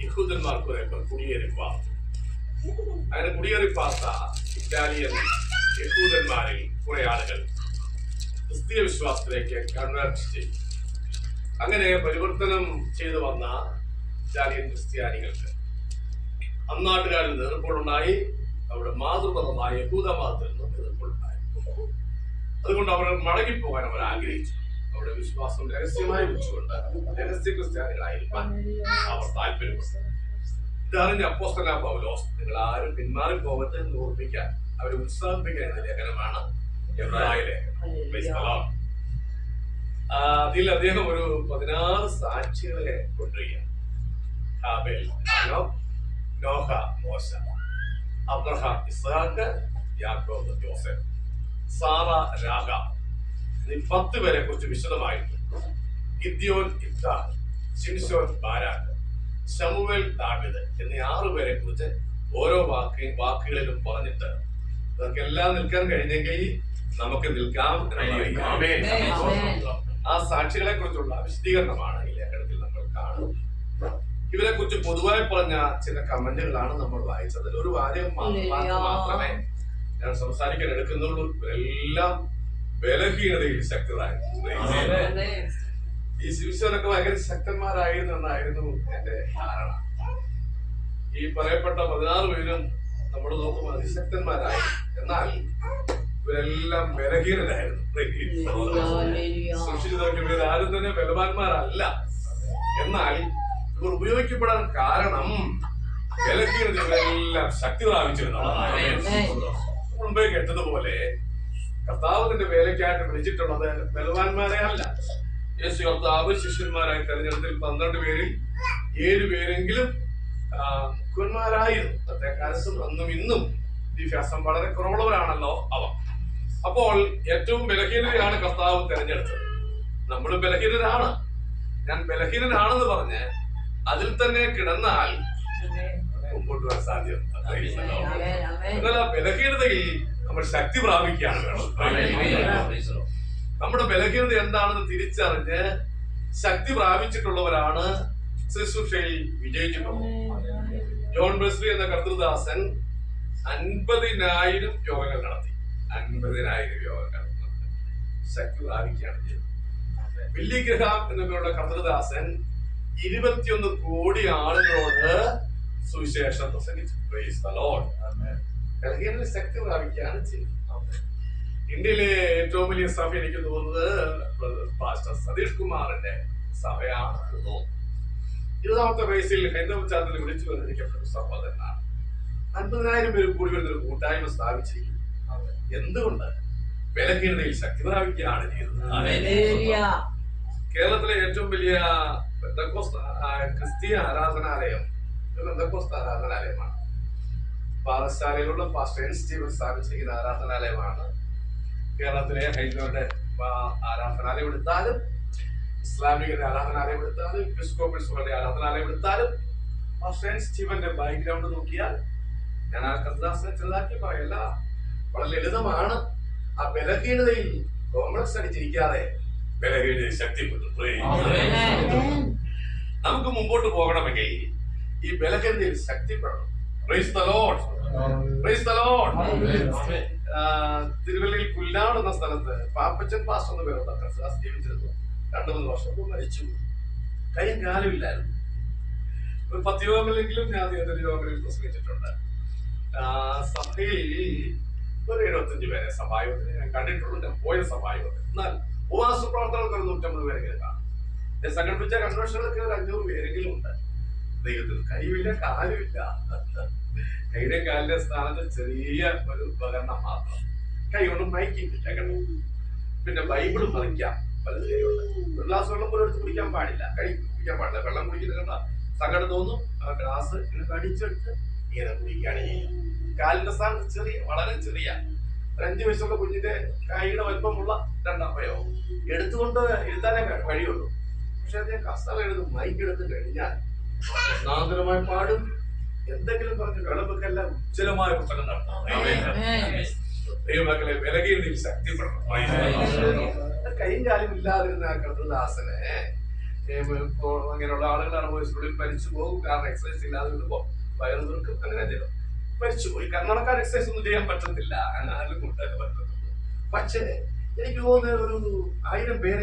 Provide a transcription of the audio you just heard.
യഹൂദന്മാർക്ക് കുറെ കുടിയേറി പാർത്തു. അങ്ങനെ കുടിയേറി പാർത്ത ഇറ്റാലിയൻ യഹൂദന്മാരിൽ കുറെ ആളുകൾ ക്രിസ്തീയ വിശ്വാസത്തിലേക്ക് കൺവേർട്ട് ചെയ്തു. അങ്ങനെ പരിവർത്തനം ചെയ്തു വന്ന ഇറ്റാലിയൻ ക്രിസ്ത്യാനികൾക്ക് അന്നാട്ടുകാരിൽ എതിർപ്പുകളുണ്ടായി. അവരുടെ മാതൃമതമായ യഹൂദ മതത്തിൽ നിന്നും എതിർപ്പുകളുണ്ടായി. അതുകൊണ്ട് അവർ മടങ്ങിപ്പോകാൻ അവർ ആഗ്രഹിച്ചു. അവരുടെ വിശ്വാസം രഹസ്യമായി വെച്ചുകൊണ്ട് രഹസ്യ ക്രിസ്ത്യാനികളായിരിക്കാൻ അവർ താല്പര്യപ്പെട്ടു. ഇതറിഞ്ഞ അപ്പോസ്തലനായ പൗലോസ് നിങ്ങൾ ആരും പിന്മാറിപ്പോകട്ടെ എന്ന് ഓർമ്മിക്കാൻ അവരെ ഉത്സാഹിപ്പിക്കാൻ എന്ന ലേഖനമാണ് എബ്രായ ലേഖനം. അതിൽ അദ്ദേഹം ഒരു 16 സാക്ഷികളെ കൊണ്ടുവരികയാണ്. ഹാബേൽ, നോഹ, മോശ, അബ്രഹാം, ഇസ്ഹാക്ക്, യാക്കോബ്, യോസേഫ്, സാറ, രാഗ എന്നീ 10 പേരെ കുറിച്ച് വിശദമായിട്ട് ഗിദ്യോൻ, ഇഫ്താർ, ശിംശോൻ, ബാരാക്ക്, ശമൂവേൽ, ദാവീദ് എന്നീ 6 പേരെ കുറിച്ച് ഓരോ വാക്കുകളിലും പറഞ്ഞിട്ട് ഇവർക്കെല്ലാം നിൽക്കാൻ കഴിഞ്ഞെങ്കിൽ നമുക്ക് നിൽക്കാം. ആ സാക്ഷികളെ കുറിച്ചുള്ള വിശദീകരണമാണ് ഈ ലേഖനത്തിൽ നമ്മൾ കാണുന്നത്. ഇവരെ കുറിച്ച് പൊതുവായി പറഞ്ഞ ചില കമന്റുകളാണ് നമ്മൾ വായിച്ചത്. ഒരു വാചകം മാത്രമേ ഞാൻ സംസാരിക്കാൻ എടുക്കുന്നുള്ളൂ. ഇവരെല്ലാം ബലഹീനതയിൽ ശക്തരായിരുന്നു. ഈ ശിവശനൊക്കെ ഭയങ്കര ശക്തന്മാരായിരുന്നു എന്നായിരുന്നു എന്റെ ധാരണ. ഈ പറയപ്പെട്ട 16 പേരും നമ്മൾ നോക്കുമ്പോൾ അതിശക്തന്മാരായി. എന്നാൽ ഇവരെല്ലാം ബലഹീനരായിരുന്നു. ആരും തന്നെ ബലവാന്മാരല്ല. എന്നാൽ ഇവർ ഉപയോഗിക്കപ്പെടാൻ കാരണം ബലഹീനത ഇവരെല്ലാം ശക്തി പ്രാപിച്ചിരുന്നു. മുമ്പേ കേട്ടതുപോലെ കർത്താവിന്റെ വേലയ്ക്കായിട്ട് വിളിച്ചിട്ടുള്ളത് ബലവാന്മാരെ അല്ല. യേശു കർത്താവ് ശിഷ്യന്മാരായി തെരഞ്ഞെടുത്തിൽ 12 പേരിൽ 7 പേരെങ്കിലും മുഖ്യന്മാരായിരുന്നു. അന്നത്തെ കാലത്തും അന്നും ഇന്നും വിദ്യാഭ്യാസം വളരെ കുറവുള്ളവരാണല്ലോ അവർ. അപ്പോൾ ഏറ്റവും ബലഹീനതയാണ് കർത്താവ് തെരഞ്ഞെടുത്തത്. നമ്മൾ ബലഹീനരാണ്. ഞാൻ ബലഹീനനാണെന്ന് പറഞ്ഞ് അതിൽ തന്നെ കിടന്നാൽ മുമ്പോട്ട് വരാൻ സാധ്യത. എന്നാൽ ആ ബലഹീനതയിൽ നമ്മൾ ശക്തി പ്രാപിക്കുകയാണ് വേണം. നമ്മുടെ ബലഹീനത എന്താണെന്ന് തിരിച്ചറിഞ്ഞ് ശക്തി പ്രാപിച്ചിട്ടുള്ളവരാണ് ശുശ്രൂഷയിൽ വിജയിച്ചിട്ടുള്ളത്. ജോൺ വെസ്ലി എന്ന കർത്തൃദാസൻ 50,000 യോഗങ്ങൾ നടത്തി. 50,000 യോഗങ്ങൾ ശക്തി പ്രാപിക്കുകയാണ് ചെയ്തത്. വില്ലി ഗ്രഹാം എന്നവരുടെ കർത്തൃദാസൻ 21 കോടി ആളുകളോട് സുവിശേഷം പ്രസംഗിച്ചു. Price the Lord. ബലഹീനത ശക്തി പ്രാപിക്കുകയാണ് ചെയ്തത്. ഇന്ത്യയിലെ ഏറ്റവും വലിയ സഭ എനിക്ക് തോന്നുന്നത് പാസ്റ്റർ സതീഷ് കുമാറിന്റെ സഭയാണ് തോന്നുന്നു. 20ാമത്തെ വയസ്സിൽ ഹൈന്ദവ ചാർട്ടിൽ വിളിച്ചു വന്നിരിക്കപ്പെട്ട സഭ തന്നെയാണ്. 50,000 പേര് കൂടി വരുന്നൊരു കൂട്ടായ്മ സ്ഥാപിച്ചിരിക്കുന്നു. എന്തുകൊണ്ട്? ബലഹീനതയിൽ ശക്തി പ്രാപിക്കുകയാണ് ചെയ്തത്. കേരളത്തിലെ ഏറ്റവും വലിയ ക്രിസ്തീയ ആരാധനാലയം ആരാധനാലയമാണ്. പാറശാലയിലുള്ള പാസ്റ്റർ എൻ സ്റ്റീവൻ സ്ഥാപിച്ചിരിക്കുന്ന ആരാധനാലയമാണ്. കേരളത്തിലെ ഹൈന്ദവരുടെ ആരാധനാലയം എടുത്താലും, ഇസ്ലാമികരുടെ ആരാധനാലയം എടുത്താലും, എപ്പിസ്കോപ്പൽസുകളുടെ ആരാധനാലയം എടുത്താലും പാസ്റ്റർ എൻ സ്റ്റീവന്റെ ബാക്ക്ഗ്രൗണ്ട് നോക്കിയാൽ, ഞാൻ ആ കർത്താസിനെ ചെറുതാക്കി പറയല്ല, വളരെ ലളിതമാണ്. ആ ബലഹീനതയിൽ കോംപ്ലക്സ് അടിച്ചിരിക്കാതെ ബലഹീനതയിൽ ശക്തിപ്പെട്ടു. നമുക്ക് മുമ്പോട്ട് പോകണമെങ്കിൽ ഈ ബലഹീനതയിൽ ശക്തിപ്പെടണം. Praise the Lord. Praise the Lord. തിരുവല്ലയിൽ പുല്ലാട് എന്ന സ്ഥലത്ത് പാപ്പച്ചൻ പാസ്റ്റർ എന്ന പേരുള്ള കർത്താസ് ജീവിച്ചിരുന്നു. 2-3 വർഷം മരിച്ചു. കൈയും കാലും ഇല്ലായിരുന്നു. ഒരു 10 യോഗങ്ങളിലെങ്കിലും ഞാൻ അദ്ദേഹത്തിന്റെ യോഗങ്ങളിൽ പ്രസംഗിച്ചിട്ടുണ്ട്. സഭയിൽ ഒരു 75 പേരെ സഭായോഗത്തിന് ഞാൻ കണ്ടിട്ടുള്ളൂ. ഞാൻ പോയ സഭായോഗത്തിൽ. എന്നാൽ ഉപവാസ പ്രവർത്തനങ്ങൾക്ക് ഒരു 150 പേരെങ്കിലും കാണും. ഞാൻ സംഘടിപ്പിച്ച കൺവെൻഷനുകൾക്ക് ഒരു 500 പേരെങ്കിലും ഉണ്ട്. ദൈവത്തിന് കൈയില്ല, കാലുമില്ല. കൈയുടെ കാലിന്റെ സ്ഥാനത്ത് ചെറിയ ഒരു ഉപകരണം മാത്രം. കൈ കൊണ്ട് മയക്കിയിട്ടില്ല കേട്ടോ. പിന്നെ ബൈബിള് പറിക്കാം. വലത് കൈയുണ്ട്. ഒരു ഗ്ലാസ് വെള്ളം പോലും എടുത്ത് കുടിക്കാൻ പാടില്ല. കുടിക്കാൻ പാടില്ല. വെള്ളം കുടിക്കുന്നത് കണ്ട സങ്കടം തോന്നും. ആ ഗ്ലാസ് ഇങ്ങനെ കടിച്ചെടുത്ത് ഇങ്ങനെ കുടിക്കുകയാണ് ചെയ്യുന്നത്. കാലിന്റെ സ്ഥാനത്ത് ചെറിയ, വളരെ ചെറിയ 5 വയസ്സുള്ള കുഞ്ഞിന്റെ കൈയുടെ വലിപ്പമുള്ള 2 അവയവം എടുത്തുകൊണ്ട് എഴുതാനേ കഴിയുള്ളൂ. പക്ഷെ അദ്ദേഹം കസല എഴുതും. മൈക്കെടുത്ത് കഴിഞ്ഞാൽ ഒന്നാന്തരമായി പാടും. എന്തെങ്കിലും പറഞ്ഞ് വിളമ്പെല്ലാം ഉജ്ജ്വലമായ പുസ്തകം നടത്താം. ദൈവമക്കളെ ബലഹീനതയിൽ ശക്തിപ്പെടണം. കൈയും കാലും ഇല്ലാതിരുന്ന കർത്തൃദാസനെ ഇപ്പോ അങ്ങനെയുള്ള ആളുകളാണ് വോയിസിനുള്ളിൽ മരിച്ചു പോകും. കാരണം എക്സസൈസ് ഇല്ലാതെ വിടുമ്പോൾ വയറ് തീർക്കും, അങ്ങനെ എന്തെങ്കിലും മരിച്ചുപോയി. കർണാടക എക്സസൈസ് ഒന്നും ചെയ്യാൻ പറ്റത്തില്ല, ആരും കൊണ്ടുവരാൻ പറ്റത്തുള്ളൂ. പക്ഷേ എനിക്ക് തോന്നുന്നത് ഒരു 1000 പേരെ